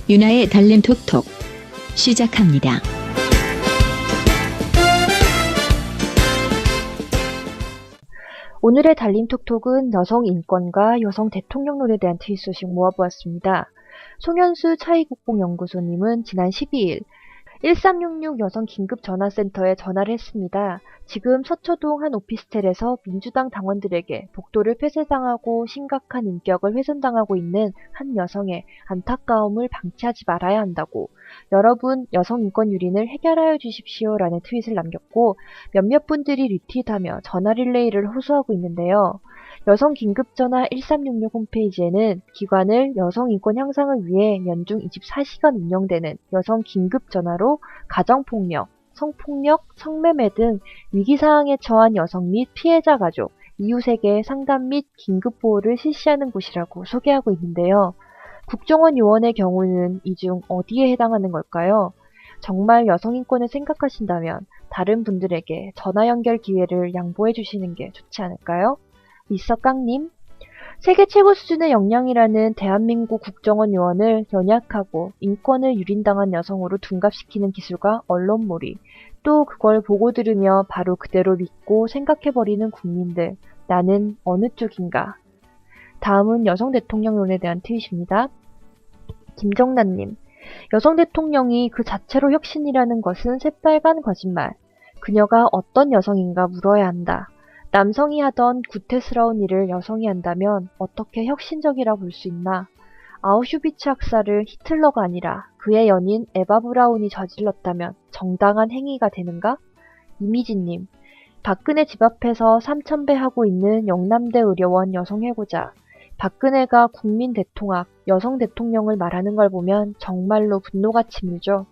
유나의 달림 톡톡 시작합니다. 오늘의 달림 톡톡은 여성 인권과 여성 대통령론에 대한 트윗 소식 모아보았습니다. 송현수 차이국뽕연구소님은 지난 12일 1366 여성 긴급전화센터에 전화를 했습니다. 지금 서초동 한 오피스텔에서 민주당 당원들에게 복도를 폐쇄당하고 심각한 인격을 훼손당하고 있는 한 여성의 안타까움을 방치하지 말아야 한다고, 여러분 여성 인권 유린을 해결하여 주십시오라는 트윗을 남겼고, 몇몇 분들이 리트윗하며 전화 릴레이를 호소하고 있는데요. 여성 긴급전화 1366 홈페이지에는 기관을 여성 인권 향상을 위해 연중 24시간 운영되는 여성 긴급전화로 가정폭력, 성폭력, 성매매 등 위기사항에 처한 여성 및 피해자 가족, 이웃에게 상담 및 긴급보호를 실시하는 곳이라고 소개하고 있는데요. 국정원 요원의 경우는 이 중 어디에 해당하는 걸까요? 정말 여성 인권을 생각하신다면 다른 분들에게 전화 연결 기회를 양보해 주시는 게 좋지 않을까요? 미서깡님, 세계 최고 수준의 역량이라는 대한민국 국정원 요원을 연약하고 인권을 유린당한 여성으로 둔갑시키는 기술과 언론몰이, 또 그걸 보고 들으며 바로 그대로 믿고 생각해버리는 국민들, 나는 어느 쪽인가? 다음은 여성 대통령론에 대한 트윗입니다. 김정란님, 여성 대통령이 그 자체로 혁신이라는 것은 새빨간 거짓말. 그녀가 어떤 여성인가 물어야 한다. 남성이 하던 구태스러운 일을 여성이 한다면 어떻게 혁신적이라 볼 수 있나? 아우슈비츠 학살을 히틀러가 아니라 그의 연인 에바 브라운이 저질렀다면 정당한 행위가 되는가? 이미지님, 박근혜 집 앞에서 삼천배하고 있는 영남대 의료원 여성해고자, 박근혜가 국민 대통합, 여성 대통령을 말하는 걸 보면 정말로 분노가 치밀죠.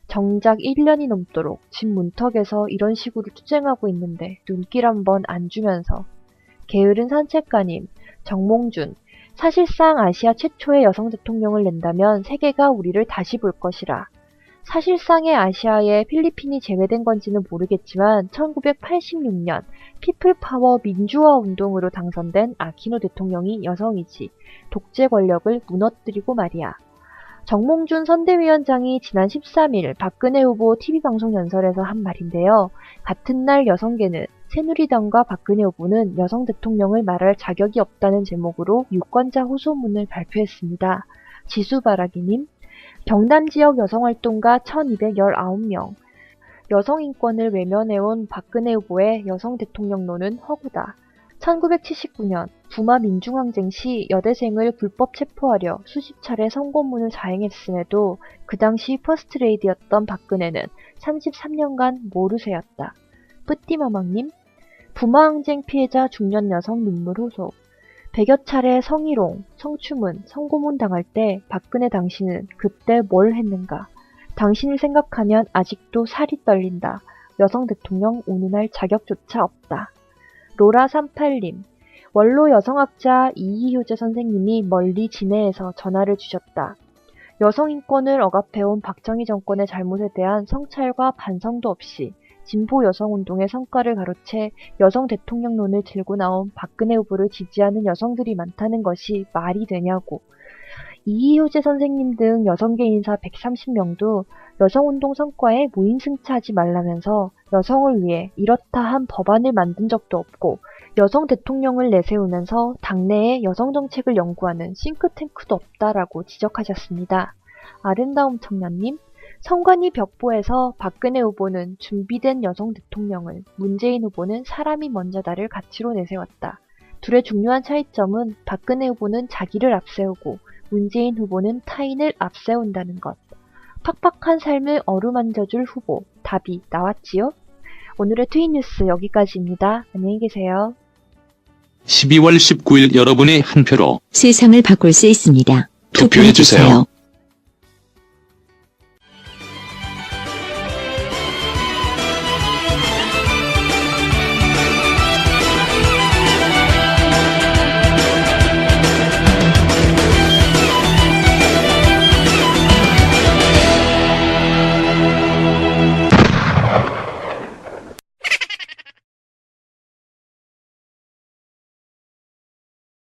정작 1년이 넘도록 집 문턱에서 이런 식으로 투쟁하고 있는데 눈길 한번 안 주면서. 게으른 산책가님, 정몽준, 사실상 아시아 최초의 여성 대통령을 낸다면 세계가 우리를 다시 볼 것이라. 사실상의 아시아에 필리핀이 제외된 건지는 모르겠지만 1986년 피플파워 민주화 운동으로 당선된 아키노 대통령이 여성이지 독재 권력을 무너뜨리고 말이야. 정몽준 선대위원장이 지난 13일 박근혜 후보 TV방송 연설에서 한 말인데요. 같은 날 여성계는 새누리당과 박근혜 후보는 여성 대통령을 말할 자격이 없다는 제목으로 유권자 호소문을 발표했습니다. 지수바라기님, 경남지역 여성활동가 1219명, 여성 인권을 외면해온 박근혜 후보의 여성 대통령론은 허구다. 1979년 부마 민중항쟁 시 여대생을 불법 체포하려 수십 차례 선고문을 자행했음에도 그 당시 퍼스트레이디였던 박근혜는 33년간 모르쇠였다. 뿌띠마망님, 부마항쟁 피해자 중년 여성 눈물 호소. 100여 차례 성희롱, 성추문, 성고문 당할 때 박근혜 당신은 그때 뭘 했는가? 당신을 생각하면 아직도 살이 떨린다. 여성 대통령 운운할 자격조차 없다. 로라38님, 원로 여성학자 이희효재 선생님이 멀리 진해에서 전화를 주셨다. 여성 인권을 억압해온 박정희 정권의 잘못에 대한 성찰과 반성도 없이 진보 여성운동의 성과를 가로채 여성 대통령론을 들고 나온 박근혜 후보를 지지하는 여성들이 많다는 것이 말이 되냐고. 이희효재 선생님 등 여성계 인사 130명도 여성운동 성과에 무임승차하지 말라면서 여성을 위해 이렇다 한 법안을 만든 적도 없고 여성 대통령을 내세우면서 당내에 여성 정책을 연구하는 싱크탱크도 없다라고 지적하셨습니다. 아름다움 청년님, 선관위 벽보에서 박근혜 후보는 준비된 여성 대통령을, 문재인 후보는 사람이 먼저다를 가치로 내세웠다. 둘의 중요한 차이점은 박근혜 후보는 자기를 앞세우고 문재인 후보는 타인을 앞세운다는 것. 팍팍한 삶을 어루만져줄 후보, 답이 나왔지요? 오늘의 트윗 뉴스 여기까지입니다. 안녕히 계세요. 12월 19일 여러분의 한 표로 세상을 바꿀 수 있습니다. 투표해주세요.